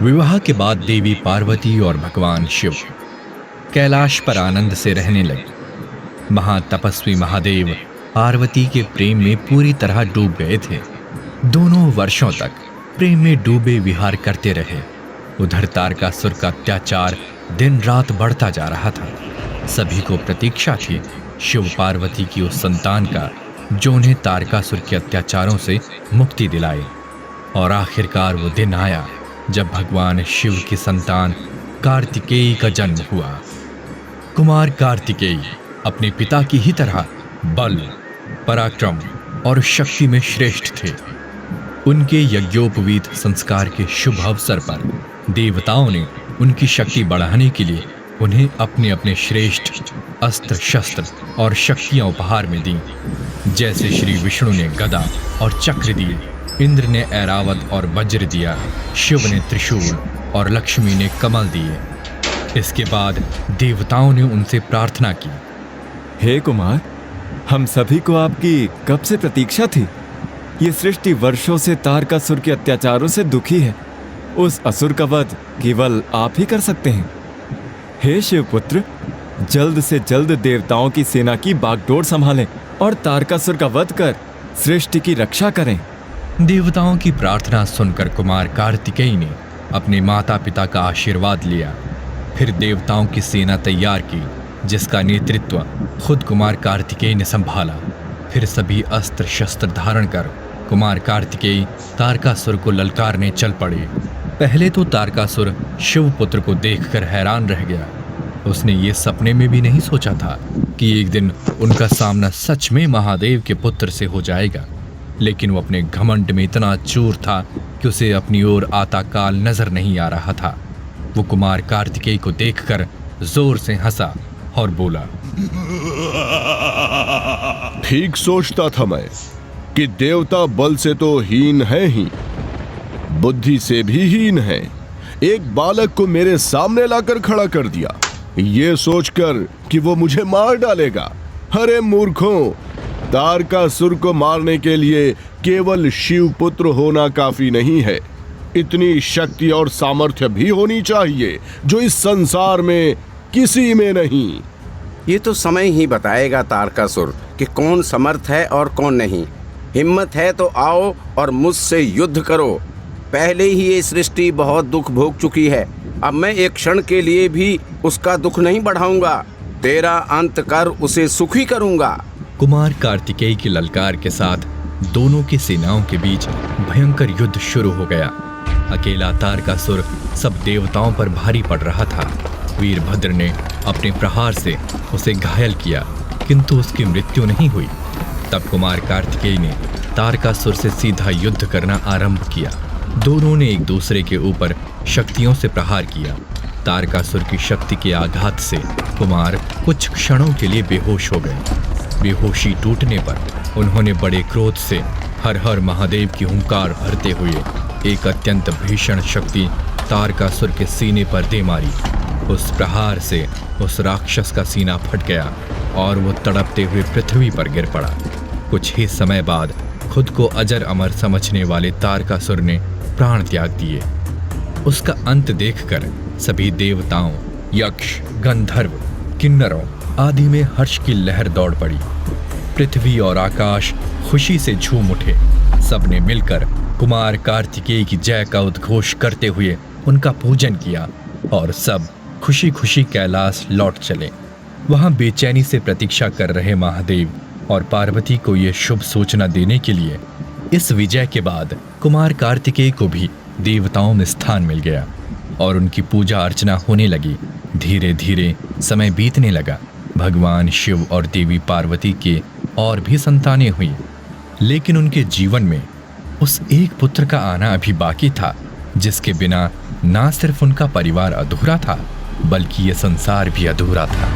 विवाह के बाद देवी पार्वती और भगवान शिव कैलाश पर आनंद से रहने लगे। महातपस्वी महादेव पार्वती के प्रेम में पूरी तरह डूब गए थे। दोनों वर्षों तक प्रेम में डूबे विहार करते रहे। उधर तारकासुर का अत्याचार दिन रात बढ़ता जा रहा था। सभी को प्रतीक्षा थी शिव पार्वती की उस संतान का जो उन्हें तारकासुर के अत्याचारों से मुक्ति दिलाए। और आखिरकार वो दिन आया जब भगवान शिव की संतान कार्तिकेय का जन्म हुआ। कुमार कार्तिकेय अपने पिता की ही तरह बल, पराक्रम और शक्ति में श्रेष्ठ थे। उनके यज्ञोपवीत संस्कार के शुभ अवसर पर देवताओं ने उनकी शक्ति बढ़ाने के लिए उन्हें अपने अपने श्रेष्ठ अस्त्र शस्त्र और शक्तियां उपहार में दी। जैसे श्री विष्णु ने गदा और चक्र दिए, इंद्र ने ऐरावत और वज्र दिया, शिव ने त्रिशूल और लक्ष्मी ने कमल दिए। इसके बाद देवताओं ने उनसे प्रार्थना की, हे कुमार, हम सभी को आपकी कब से प्रतीक्षा थी। ये सृष्टि वर्षों से तारकासुर के अत्याचारों से दुखी है। उस असुर का वध केवल आप ही कर सकते हैं। हे शिवपुत्र, जल्द से जल्द देवताओं की सेना की बागडोर संभालें और तारकासुर का वध कर सृष्टि की रक्षा करें। देवताओं की प्रार्थना सुनकर कुमार कार्तिकेय ने अपने माता पिता का आशीर्वाद लिया। फिर देवताओं की सेना तैयार की जिसका नेतृत्व खुद कुमार कार्तिकेय ने संभाला। फिर सभी अस्त्र शस्त्र धारण कर कुमार कार्तिकेय तारकासुर को ललकारने चल पड़े। पहले तो तारकासुर शिवपुत्र को देखकर हैरान रह गया। उसने ये सपने में भी नहीं सोचा था कि एक दिन उनका सामना सच में महादेव के पुत्र से हो जाएगा। लेकिन वो अपने घमंड में इतना चूर था कि उसे अपनी ओर आता काल नजर नहीं आ रहा था। वो कुमार कार्तिकेय को देखकर जोर से हंसा और बोला, ठीक सोचता था मैं कि देवता बल से तो हीन है ही, बुद्धि से भी हीन है। एक बालक को मेरे सामने लाकर खड़ा कर दिया, ये सोचकर कि वो मुझे मार डालेगा। अरे मूर्खों, तारकासुर को मारने के लिए केवल शिवपुत्र होना काफी नहीं है, इतनी शक्ति और सामर्थ्य भी होनी चाहिए जो इस संसार में किसी में नहीं। ये तो समय ही बताएगा तारकासुर कि कौन समर्थ है और कौन नहीं। हिम्मत है तो आओ और मुझसे युद्ध करो। पहले ही ये सृष्टि बहुत दुख भोग चुकी है, अब मैं एक क्षण के लिए भी उसका दुख नहीं बढ़ाऊंगा। तेरा अंत कर उसे सुखी करूंगा। कुमार कार्तिकेय की ललकार के साथ दोनों की सेनाओं के बीच भयंकर युद्ध शुरू हो गया। अकेला तारकासुर सब देवताओं पर भारी पड़ रहा था। वीरभद्र ने अपने प्रहार से उसे घायल किया, किंतु उसकी मृत्यु नहीं हुई। तब कुमार कार्तिकेय ने तारकासुर से सीधा युद्ध करना आरंभ किया। दोनों ने एक दूसरे के ऊपर शक्तियों से प्रहार किया। तारकासुर की शक्ति के आघात से कुमार कुछ क्षणों के लिए बेहोश हो गए। बेहोशी टूटने पर उन्होंने बड़े क्रोध से हर हर महादेव की हुंकार भरते हुए एक अत्यंत भीषण शक्ति तारकासुर के सीने पर दे मारी। उस प्रहार से उस राक्षस का सीना फट गया और वो तड़पते हुए पृथ्वी पर गिर पड़ा। कुछ ही समय बाद खुद को अजर अमर समझने वाले तारकासुर ने प्राण त्याग दिए। उसका अंत देखकर सभी देवताओं, यक्ष, गंधर्व, किन्नरों आदि में हर्ष की लहर दौड़ पड़ी। पृथ्वी और आकाश खुशी से झूम उठे। सबने मिलकर कुमार कार्तिकेय की जय का उद्घोष करते हुए उनका पूजन किया और सब खुशी खुशी कैलाश लौट चले। वहां बेचैनी से प्रतीक्षा कर रहे महादेव और पार्वती को यह शुभ सूचना देने के लिए इस विजय के बाद कुमार कार्तिकेय को भी देवताओं में स्थान मिल गया और उनकी पूजा अर्चना होने लगी। धीरे धीरे समय बीतने लगा। भगवान शिव और देवी पार्वती के और भी संतानें हुई, लेकिन उनके जीवन में उस एक पुत्र का आना अभी बाकी था जिसके बिना ना सिर्फ उनका परिवार अधूरा था बल्कि ये संसार भी अधूरा था।